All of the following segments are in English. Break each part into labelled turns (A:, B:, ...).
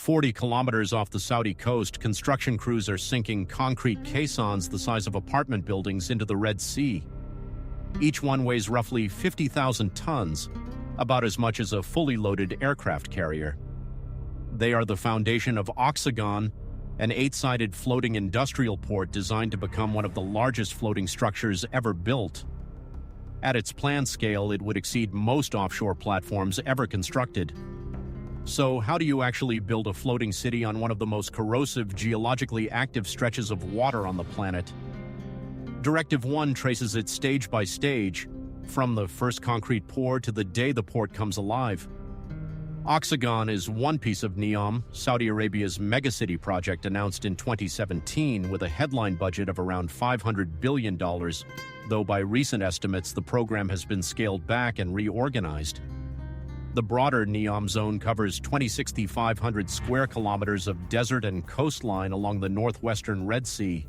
A: 40 kilometers off the Saudi coast, construction crews are sinking concrete caissons the size of apartment buildings into the Red Sea. Each one weighs roughly 50,000 tons, about as much as a fully loaded aircraft carrier. They are the foundation of Oxagon, an 8-sided floating industrial port designed to become one of the largest floating structures ever built. At its planned scale, it would exceed most offshore platforms ever constructed. So, how do you actually build a floating city on one of the most corrosive, geologically active stretches of water on the planet? Directive 1 traces it stage by stage, from the first concrete pour to the day the port comes alive. Oxagon is one piece of NEOM, Saudi Arabia's megacity project announced in 2017 with a headline budget of around $500 billion, though by recent estimates the program has been scaled back and reorganized. The broader NEOM zone covers 2,650 square kilometers of desert and coastline along the northwestern Red Sea.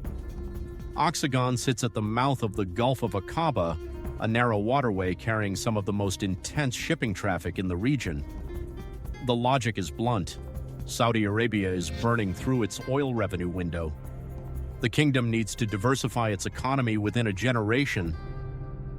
A: Oxagon sits at the mouth of the Gulf of Aqaba, a narrow waterway carrying some of the most intense shipping traffic in the region. The logic is blunt. Saudi Arabia is burning through its oil revenue window. The kingdom needs to diversify its economy within a generation.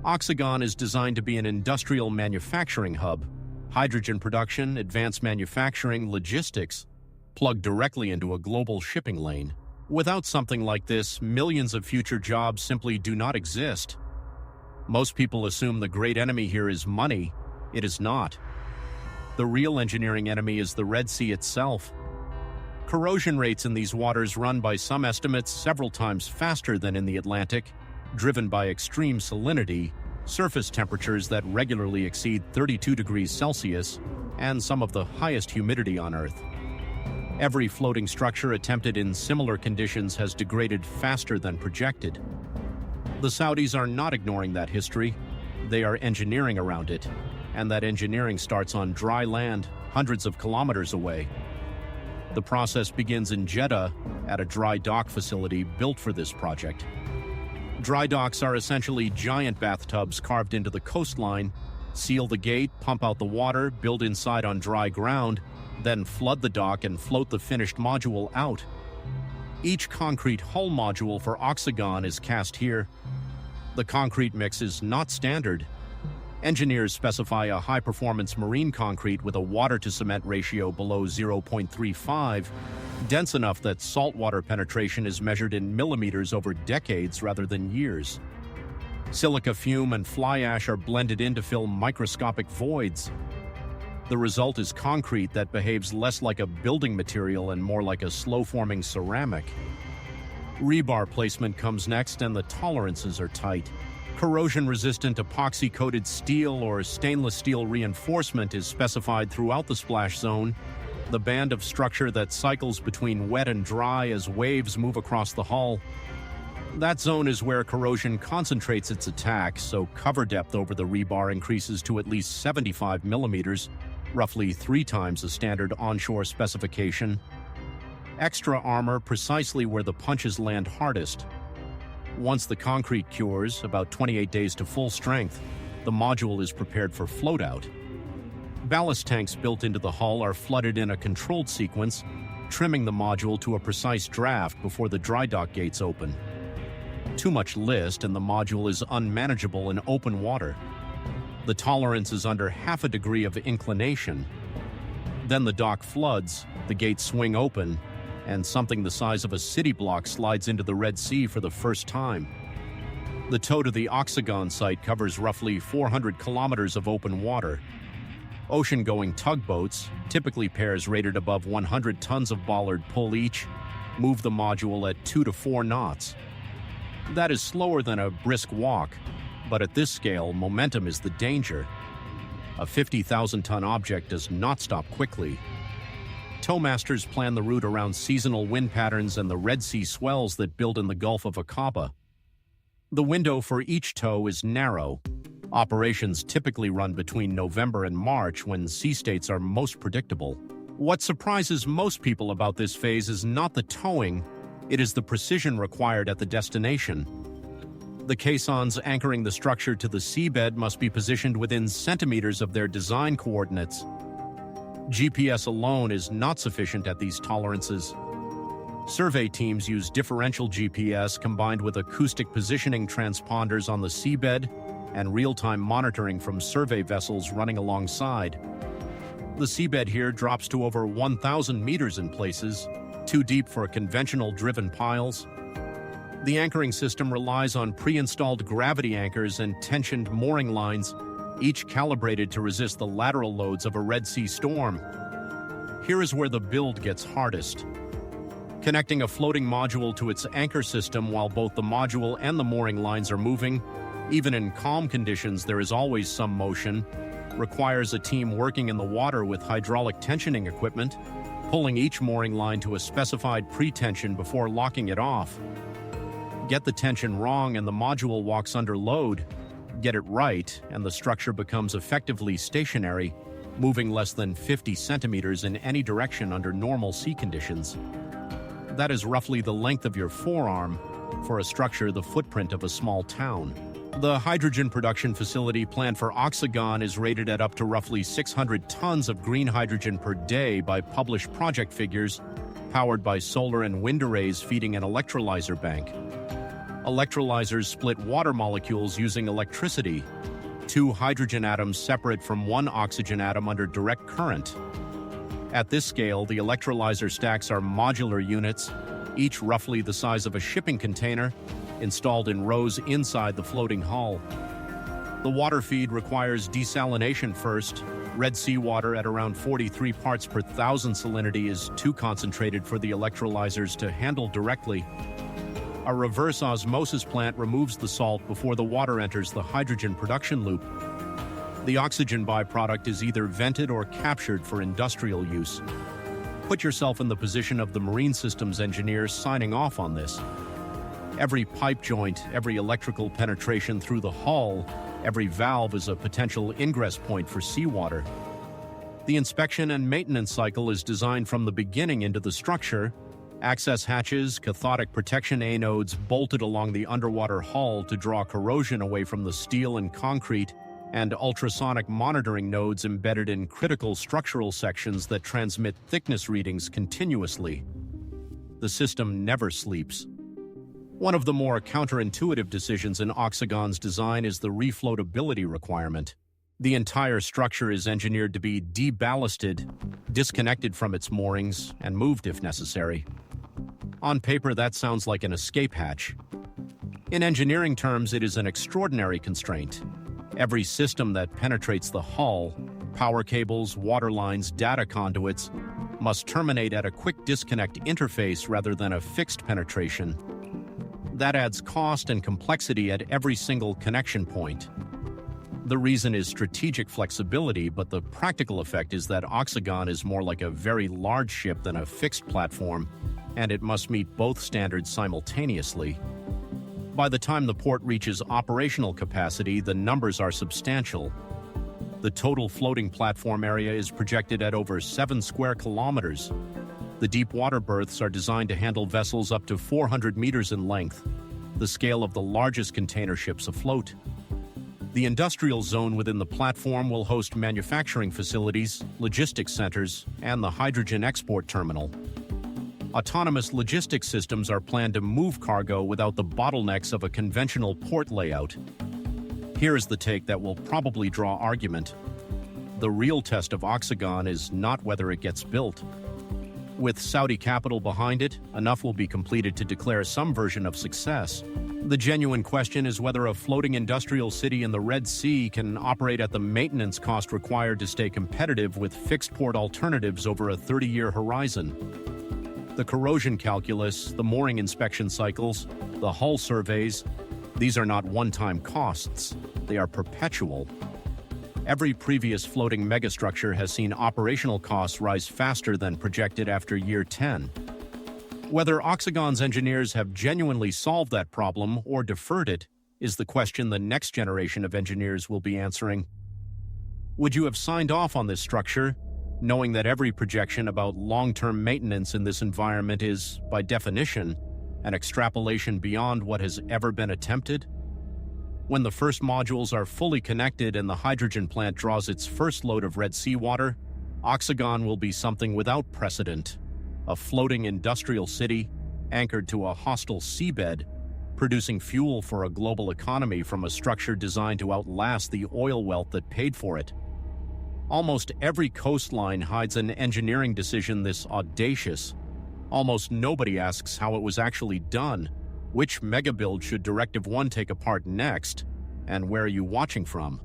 A: Oxagon is designed to be an industrial manufacturing hub. Hydrogen production, advanced manufacturing, logistics, plugged directly into a global shipping lane. Without something like this, millions of future jobs simply do not exist. Most people assume the great enemy here is money. It is not. The real engineering enemy is the Red Sea itself. Corrosion rates in these waters run by some estimates several times faster than in the Atlantic, driven by extreme salinity, surface temperatures that regularly exceed 32 degrees Celsius, and some of the highest humidity on Earth. Every floating structure attempted in similar conditions has degraded faster than projected. The Saudis are not ignoring that history. They are engineering around it, and that engineering starts on dry land, hundreds of kilometers away. The process begins in Jeddah, at a dry dock facility built for this project. Dry docks are essentially giant bathtubs carved into the coastline, seal the gate, pump out the water, build inside on dry ground, then flood the dock and float the finished module out. Each concrete hull module for Oxagon is cast here. The concrete mix is not standard. Engineers specify a high-performance marine concrete with a water-to-cement ratio below 0.35, dense enough that saltwater penetration is measured in millimeters over decades rather than years. Silica fume and fly ash are blended in to fill microscopic voids. The result is concrete that behaves less like a building material and more like a slow-forming ceramic. Rebar placement comes next, and the tolerances are tight. Corrosion-resistant epoxy-coated steel or stainless steel reinforcement is specified throughout the splash zone, the band of structure that cycles between wet and dry as waves move across the hull. That zone is where corrosion concentrates its attack, so cover depth over the rebar increases to at least 75 millimeters, roughly 3 times the standard onshore specification. Extra armor precisely where the punches land hardest. Once the concrete cures, about 28 days to full strength, the module is prepared for float-out. Ballast tanks built into the hull are flooded in a controlled sequence, trimming the module to a precise draft before the dry dock gates open. Too much list and the module is unmanageable in open water. The tolerance is under half a degree of inclination. Then the dock floods, the gates swing open, and something the size of a city block slides into the Red Sea for the first time. The tow to the Oxagon site covers roughly 400 kilometers of open water. Ocean-going tugboats, typically pairs rated above 100 tons of bollard pull each, move the module at 2 to 4 knots. That is slower than a brisk walk, but at this scale, momentum is the danger. A 50,000-ton object does not stop quickly. Towmasters plan the route around seasonal wind patterns and the Red Sea swells that build in the Gulf of Aqaba. The window for each tow is narrow. Operations typically run between November and March when sea states are most predictable. What surprises most people about this phase is not the towing, it is the precision required at the destination. The caissons anchoring the structure to the seabed must be positioned within centimeters of their design coordinates. GPS alone is not sufficient at these tolerances. Survey teams use differential GPS combined with acoustic positioning transponders on the seabed and real-time monitoring from survey vessels running alongside. The seabed here drops to over 1,000 meters in places, too deep for conventional driven piles. The anchoring system relies on pre-installed gravity anchors and tensioned mooring lines, each calibrated to resist the lateral loads of a Red Sea storm. Here is where the build gets hardest. Connecting a floating module to its anchor system while both the module and the mooring lines are moving, even in calm conditions there is always some motion, requires a team working in the water with hydraulic tensioning equipment, pulling each mooring line to a specified pre-tension before locking it off. Get the tension wrong and the module walks under load. Get it right and the structure becomes effectively stationary, moving less than 50 centimeters in any direction under normal sea conditions. That is roughly the length of your forearm, for a structure the footprint of a small town. The hydrogen production facility planned for Oxagon is rated at up to roughly 600 tons of green hydrogen per day by published project figures, powered by solar and wind arrays feeding an electrolyzer bank. Electrolyzers split water molecules using electricity, 2 hydrogen atoms separate from 1 oxygen atom under direct current. At this scale, the electrolyzer stacks are modular units, each roughly the size of a shipping container, installed in rows inside the floating hull. The water feed requires desalination first. Red Sea water at around 43 parts per thousand salinity is too concentrated for the electrolyzers to handle directly. A reverse osmosis plant removes the salt before the water enters the hydrogen production loop. The oxygen byproduct is either vented or captured for industrial use. Put yourself in the position of the marine systems engineer signing off on this. Every pipe joint, every electrical penetration through the hull, every valve is a potential ingress point for seawater. The inspection and maintenance cycle is designed from the beginning into the structure. Access hatches, cathodic protection anodes bolted along the underwater hull to draw corrosion away from the steel and concrete, and ultrasonic monitoring nodes embedded in critical structural sections that transmit thickness readings continuously. The system never sleeps. One of the more counterintuitive decisions in Oxagon's design is the refloatability requirement. The entire structure is engineered to be deballasted, disconnected from its moorings, and moved if necessary. On paper, that sounds like an escape hatch. In engineering terms, it is an extraordinary constraint. Every system that penetrates the hull, power cables, water lines, data conduits, must terminate at a quick disconnect interface rather than a fixed penetration. That adds cost and complexity at every single connection point. The reason is strategic flexibility, but the practical effect is that Oxagon is more like a very large ship than a fixed platform, and it must meet both standards simultaneously. By the time the port reaches operational capacity, the numbers are substantial. The total floating platform area is projected at over 7 square kilometers. The deep water berths are designed to handle vessels up to 400 meters in length, the scale of the largest container ships afloat. The industrial zone within the platform will host manufacturing facilities, logistics centers, and the hydrogen export terminal. Autonomous logistics systems are planned to move cargo without the bottlenecks of a conventional port layout. Here is the take that will probably draw argument. The real test of Oxagon is not whether it gets built. With Saudi capital behind it, enough will be completed to declare some version of success. The genuine question is whether a floating industrial city in the Red Sea can operate at the maintenance cost required to stay competitive with fixed port alternatives over a 30-year horizon. The corrosion calculus, the mooring inspection cycles, the hull surveys, these are not one-time costs. They are perpetual. Every previous floating megastructure has seen operational costs rise faster than projected after year 10. Whether Oxagon's engineers have genuinely solved that problem or deferred it is the question the next generation of engineers will be answering. Would you have signed off on this structure, knowing that every projection about long-term maintenance in this environment is, by definition, an extrapolation beyond what has ever been attempted? When the first modules are fully connected and the hydrogen plant draws its first load of Red Sea water, Oxagon will be something without precedent, a floating industrial city anchored to a hostile seabed, producing fuel for a global economy from a structure designed to outlast the oil wealth that paid for it. Almost every coastline hides an engineering decision this audacious. Almost nobody asks how it was actually done, which megabuild should Directive 1 take apart next, and where are you watching from?